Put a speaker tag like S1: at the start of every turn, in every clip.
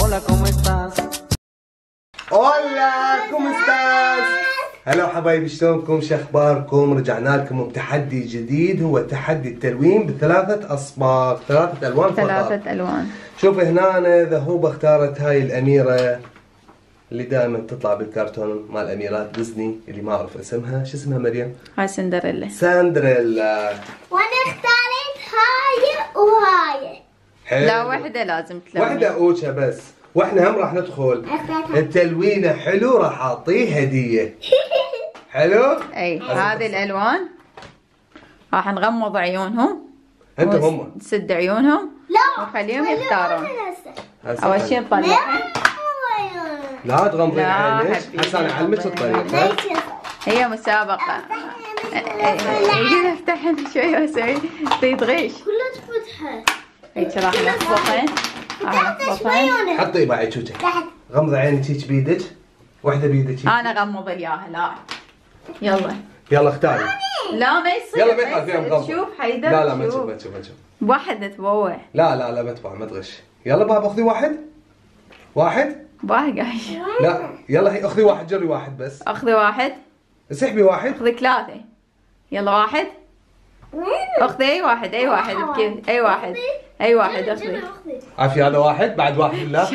S1: hola, ¿cómo estás?
S2: Hola, ¿cómo estás? هلا حبايبي، شلونكم؟ شو اخباركم؟ رجعنا لكم بتحدي جديد، هو تحدي التلوين بثلاثة اصباغ، ثلاثة الوان فقط.
S3: ثلاثة الوان.
S2: شوف هنا أنا ذهوبة اختارت هاي الاميرة اللي دائما تطلع بالكرتون مال اميرات ديزني اللي ما اعرف اسمها، شو اسمها مريم؟
S3: هاي سندريلا.
S2: ساندريلا.
S4: وانا اختاريت هاي وهاي.
S2: حلو.
S3: لا وحدة لازم تلون.
S2: وحدة اوجه بس، واحنا هم راح ندخل التلوينة حلو، راح اعطيه هدية. حلو؟
S3: اي هذه الالوان راح نغمض عيونهم.
S2: انت هم
S3: نسد عيونهم.
S4: لا
S3: وخليهم يختارون.
S2: هسه
S3: اول شيء نطلع.
S2: لا تغمضين
S3: لا
S2: عينك،
S3: حبيبي،
S2: هسه انا اعلمك الطريقة.
S3: هي مسابقة. يجي افتحها شوي واسوي تغيش.
S4: كلها تفتحها.
S3: هيك راح نخبطين. راح نخبطين.
S2: حطي باعي شوشك. غمض عينك هيك بيدك، واحدة بيدك هيك.
S3: انا اغمض اياها. لا يلا
S2: يلا اختاري.
S3: لا ما يصير.
S2: يلا ما يخالف فيها مغمض.
S3: شوف حيدر.
S2: لا لا ما تشوف ما تشوف ما تشوف.
S3: واحدة تبوع.
S2: لا لا لا ما تبغى ما تغش. يلا بابا اخذي واحد. واحد؟
S3: باقي.
S2: لا يلا هي اخذي واحد، جري واحد بس.
S3: اخذي واحد.
S2: اسحبي واحد.
S3: اخذي ثلاثة. يلا واحد. اخذي اي واحد اي واحد بكيف. اي واحد اي واحد اخذي.
S2: عافية هذا واحد، بعد واحد بالله.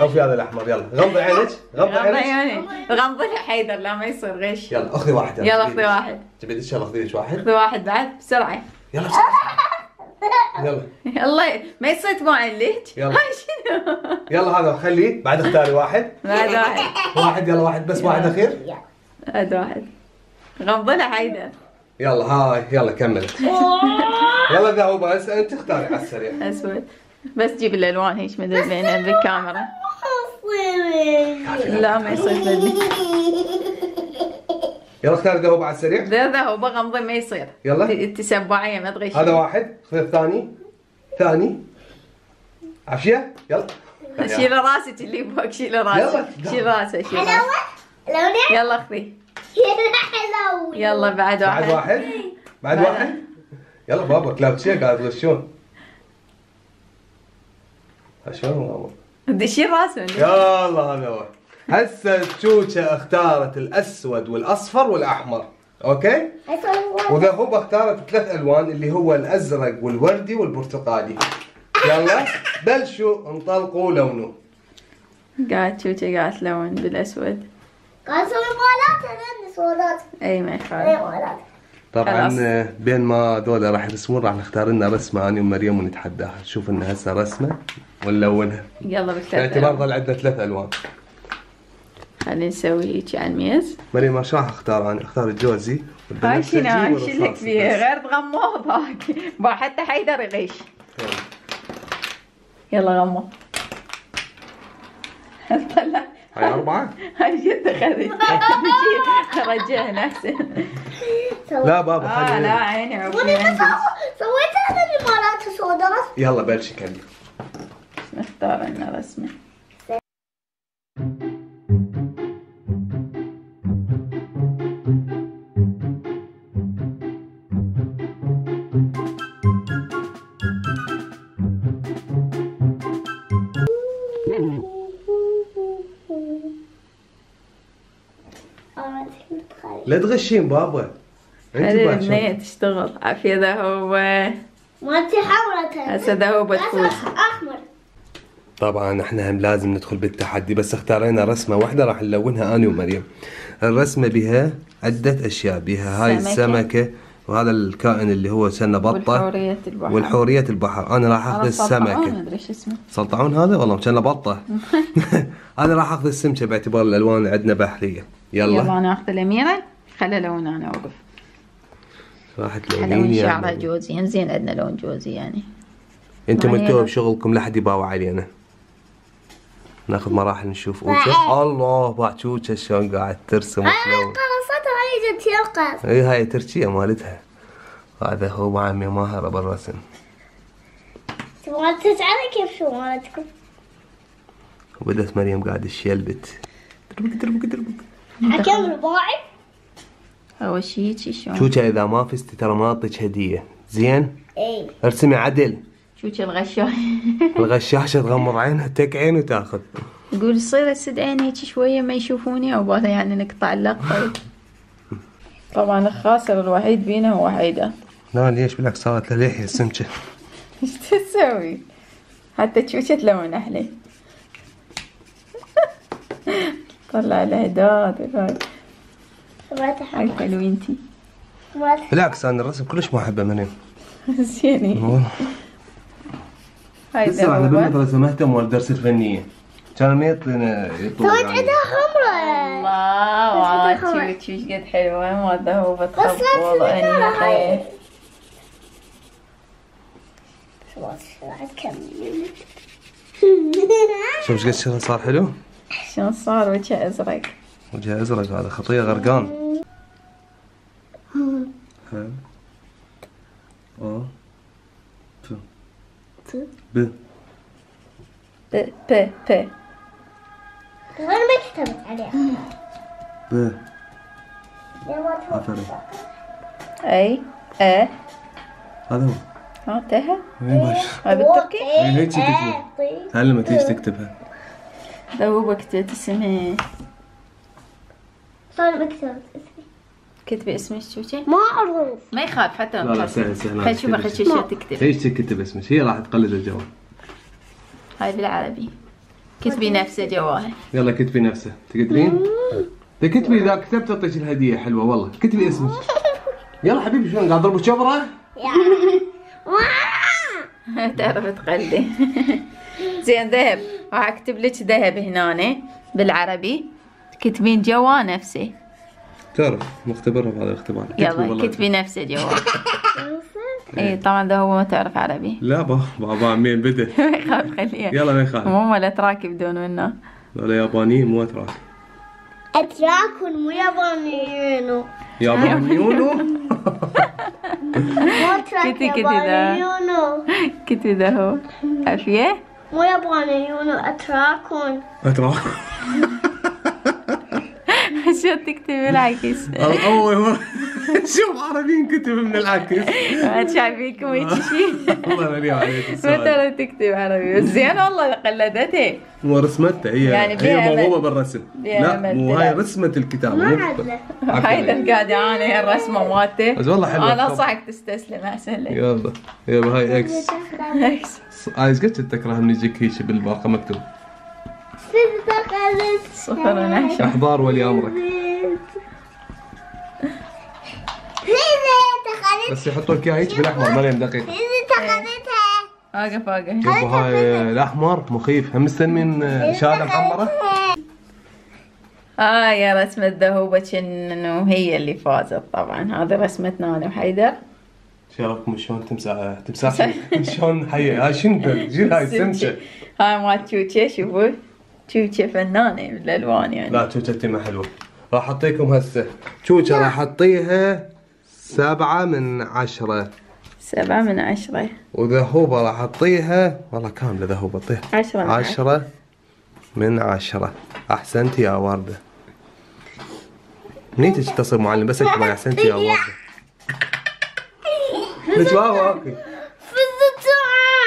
S2: او في هذا الاحمر. يلا غمضي عينك، غمضي
S3: غمضي
S2: عينك.
S3: عيوني. غمضي حيدر لا ما يصير غش.
S2: يلا اخذي واحد.
S3: يلا اخذي واحد.
S2: تبي ان شاء الله اخذي لك واحد.
S3: اخذي واحد بعد بسرعة.
S2: يلا بسرعة. يلا
S3: يلا ما يصير تبوعين ليش؟
S2: يلا.
S3: هاي شنو؟
S2: يلا هذا خليه، بعد اختاري واحد.
S3: بعد واحد.
S2: واحد يلا واحد بس، واحد اخير.
S3: بعد واحد. غمضي له حيدر.
S2: يلا هاي يلا كملت. يلا ذهوبة هسه انت اختاري على السريع.
S3: اسود. بس جيب الالوان هيك مثل بين بالكاميرا. لا ما يصير ذني.
S2: يلا اختاري ذهوبة على السريع.
S3: ذا هو بغمضي ما يصير.
S2: يلا.
S3: تسبعية ما تغش.
S2: هذا واحد، خذ الثاني. ثاني. عافية يلا.
S3: شيل راسك اللي فوق. شيل راسك.
S2: يلا.
S3: شيل راسك. شيل راسك.
S4: لوني
S3: يلا اخذي.
S4: حلو.
S3: يلا بعد واحد.
S2: بعد واحد. بعد واحد. يلا بابا كلاوتشيه قاعد تغشون. شلون
S3: بدي شيل راسه.
S2: يلا هذا هو. هسه تشوشة اختارت الاسود والاصفر والاحمر، اوكي؟ وذهوبة اختارت ثلاث الوان اللي هو الازرق والوردي والبرتقالي. يلا بلشوا انطلقوا لونه.
S3: قاعد شوشة قاعد تلون بالاسود.
S4: قاعد اسوي مالات انا صورات.
S3: اي ما يخالف.
S4: مالات.
S2: طبعا
S3: خلاص.
S2: بين ما ذولا راح يرسمون راح نختار لنا رسمه انا ومريم ونتحداها، نشوف ان هسه رسمه ونلونها.
S3: يلا
S2: باعتبار
S3: بالثلاثة.
S2: ظل عندنا ثلاث الوان.
S3: خلينا نسوي هيك على الميز.
S2: مريم ما راح اختار انا، اختار الجوزي
S3: هاي
S2: والبنفسجي
S3: شنو شو
S2: والرصاصي
S3: لك فيها
S2: بس.
S3: غير تغمض هاك. حتى حيدر يغش. يلا غمض. طلع.
S2: هاي أربعة؟
S3: هاي جد خذي. رجعها نفسه.
S2: لا بابا
S3: لا
S2: خلي.
S3: عيني عقلي
S4: وانا
S3: عندي.
S4: سويت هذا المالات صورات.
S2: يلا بلشي كلي.
S3: نختار لنا رسمة.
S2: لا تغشين بابا. انت
S3: هذه
S2: باشا.
S3: البنية تشتغل. عافية ذهوبة.
S4: مالتي حمرة.
S3: هسه ذهوبة تفوز.
S4: احمر.
S2: طبعا احنا هم لازم ندخل بالتحدي، بس اختارينا رسمة واحدة راح نلونها انا ومريم. الرسمة بها عدة اشياء، بها هاي السمكة وهذا الكائن اللي هو سنة بطة
S3: والحورية البحر.
S2: والحورية البحر. انا راح اخذ السمكة.
S3: ما ادري شو اسمه.
S2: سلطعون هذا والله كان بطة. انا راح اخذ السمكة باعتبار الالوان اللي عندنا بحرية.
S3: يلا
S2: يلا
S3: انا اخذ الاميرة. خلي لون انا اوقف.
S2: راح
S3: لون
S2: تلونين
S3: شعرها
S2: يعني.
S3: جوزي. زين عندنا لون جوزي يعني.
S2: انتم
S3: معي
S2: ملتوها
S3: أنا.
S2: بشغلكم، لا حد يباوع علينا. ناخذ مراحل نشوف اوجه. الله باعتوجه شلون قاعد ترسم وتلون.
S4: قرصتها هاي جت يلقف.
S2: اي هاي تركية مالتها. هذا هو عمي ماهرة بالرسم.
S4: تبغى تجعلها كيف شو مالتكم؟
S2: وبدت مريم قاعد تشيلبت. دربك.
S4: حكم رباعي.
S3: اول شي شلون.
S2: شوشة اذا ما فزتي ترى ما اعطيك هدية، زين؟
S4: اي.
S2: ارسمي عدل.
S3: شوشة الغشاش.
S2: الغشاشة تغمض عينها تك عين وتاخذ.
S3: يقول تصير تسد عين هيك شوية ما يشوفوني او بالها يعني نقطع اللقطة. طبعا الخاسر الوحيد بينا هو حيدر.
S2: لا ليش بالعكس صارت له لحية سمكة.
S3: ايش تسوي؟ حتى شوشة تلون احلى. طلع الهداد هاي حلوينتي.
S2: بالعكس انا الرسم كلش ما احبه مريم.
S3: زيني. هاي
S2: لسه احنا بالمدرسة ما اهتموا بالدرس الفنية. كانوا ما يعطينا
S4: سويت عندها حمرة.
S3: الله شوف ايش قد حلوة ما ذهوبة تخبط والله اني خير.
S2: شوف ايش قد شغل صار حلو؟
S3: شلون صار وجهه ازرق؟
S2: وجهه ازرق هذا خطية غرقان. ها ب
S4: وين ما كتبت عليها؟
S2: ب عفري.
S3: اي
S2: هذا هو.
S3: ها تها؟
S2: وين باش؟
S3: هاي بالتركي؟
S2: هيك تكتب. تعلمت ايش تكتبها.
S3: ذهوبة كتبت اسمها.
S4: صار بكتبت اسمي.
S3: كتبي اسمك شوشة؟
S4: ما اعرف.
S3: ما يخاف حتى
S2: لا سهل سهل.
S3: خل شوفها خل شو تكتب.
S2: ايش تكتب اسمك؟ هي راح تقلد الجواب.
S3: هاي بالعربي. كتبي نفسه جواها.
S2: يلا كتبي نفسه، تقدرين؟ تكتبي اذا كتبت تعطيك الهدية حلوة والله، كتبي اسمك. يلا حبيبي شلون قاعد اضرب شبرة؟
S3: تعرف تقلدي. زين ذهب، راح اكتب لك ذهب هنا بالعربي، تكتبين جوا نفسه.
S2: تعرف مختبرها بهذا الاختبار.
S3: يلا كتبي نفسه جوا. اي طبعا ده هو ما تعرف عربي.
S2: لا بابا عمين بدا.
S3: ما يخاف خليها.
S2: يلا ما يخاف.
S3: مو ولا تراك بدون منه.
S2: ولا يابانيين مو اتراك.
S4: اتراك مو يابانيين.
S2: يابانيون.
S3: كتي ذا. كتي ذا هو. عافية؟
S4: مو يابانيون اتراكون.
S2: اتراك.
S3: شو تكتب بالعكس؟
S2: اول مرة شوف عربيين كتب من العكس.
S3: ما شايفينكم هيك شيء.
S2: الله مريم عليك السؤال.
S3: ما ترى تكتب عربي بس زين والله قلدته.
S2: مو رسمتها هي
S3: يعني
S2: هي موهوبة بالرسم. لا مو هاي رسمة الكتاب.
S3: هاي قاعدة انا هي الرسمة مالته.
S2: بس والله حلوة.
S3: انا انصحك تستسلم احسن لك.
S2: يلا هاي اكس.
S3: اكس.
S2: ايش قد تكره من يجيك هيك بالباقة مكتوب.
S3: صفر ونحشة.
S2: احضار ولي امرك. بس يحطوا لك اياها هيك بالاحمر مريم دقيقة.
S3: واقف
S2: شوفوا هاي الاحمر مخيف، هم مستلمين شهادة محمرة.
S3: يا رسمة ذهوبة انه هي اللي فازت طبعا. هذه رسمتنا انا وحيدر.
S2: شارككم شلون تمساح شلون هاي شنو جيل هاي سمكة.
S3: هاي مال تشوتشة. شوفوا تشوتشة فنانة بالالوان يعني.
S2: لا تشوتشة ما حلوة. راح اعطيكم هسه تشوتشة راح اعطيها 7 من 10.
S3: 7 من 10.
S2: وذهوبة راح اعطيها والله كاملة ذهوبة اعطيها 10 من 10. احسنتي يا وردة. نيتك تصير معلم بس اكتب احسنتي يا وردة. ليش بابا اوكي؟
S4: فزت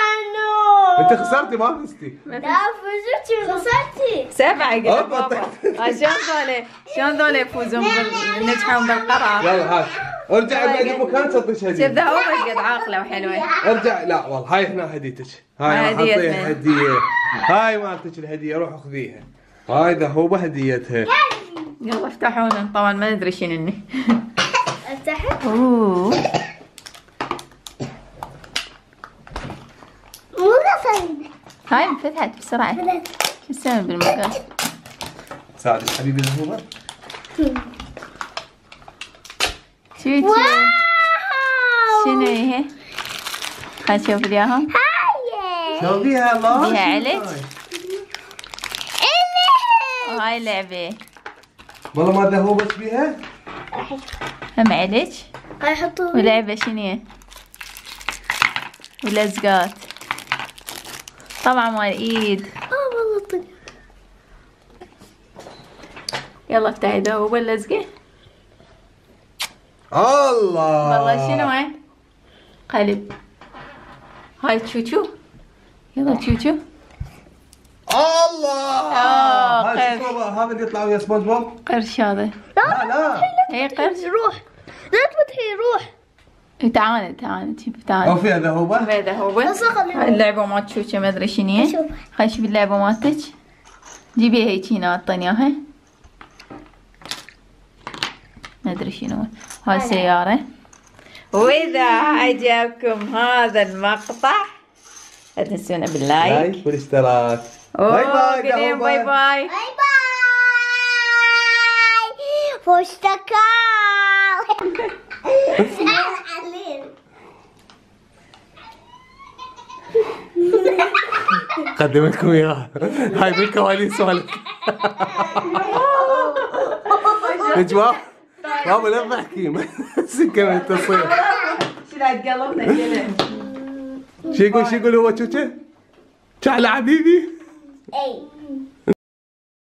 S4: عنه.
S2: انت خسرتي ما فزتي.
S4: لا فزتي خسرتي.
S3: 7 قلت بابا. شلون ذولا يفوزون ينجحون بالقرار.
S2: يلا هات ارجع باقي مكان تعطيش هدية.
S3: شوف ذهوبة قد عاقلة وحلوة.
S2: ارجع لا والله هاي هنا هديتك. هاي راح اعطيها هدية. هاي مالتك الهدية روح خذيها. هاي ذهوبة هديتها.
S3: يلا افتحونا طبعا ما ندري شنو.
S4: افتحت.
S3: اوه
S4: مو نفسي.
S3: هاي انفتحت بسرعة. شو تسوي بالمكان؟
S2: ساعدك حبيبي ذهوبة.
S3: شو شنو هي؟ خل نشوف الياهم.
S2: شوفيها الله.
S3: فيها علج. وهاي لعبة.
S2: والله ما ذهوبت بيها.
S3: هم علج.
S4: هاي حطوها.
S3: ولعبة شنو هي؟ ولزقات. طبعا مال ايد.
S4: والله طيب.
S3: يلا افتحي ذهوبة اللزقة.
S2: الله
S3: والله شنو هاي؟ قلب. هاي تشوتشو. يلا تشوتشو.
S2: الله. هذا اللي يطلع ويا سبونج بوب.
S3: قرش هذا.
S2: لا
S3: اي قرش.
S4: روح لا تفتحي روح.
S3: تعال شوف تعال.
S2: او في هذا هو.
S3: هذا هو. هاي اللعبة مال تشوتشو ما ادري شنو هي. خلي شوف اللعبة مالتك. جيبيها هيك هنا اعطيني اياها. ما ادري شنو. هاي سيارة. واذا عجبكم هذا المقطع لا تنسونا باللايك.
S2: لايك والاشتراك.
S3: باي باي. باي باي.
S4: باي باي. فوشتكال.
S2: قدمت لكم اياها. هاي بالكواليس مالك. نجوى بابا لا بحكي سكر التصوير.
S3: شلات قلبنا.
S2: شو يقول هو تشوتشو؟ تعال حبيبي.
S4: اي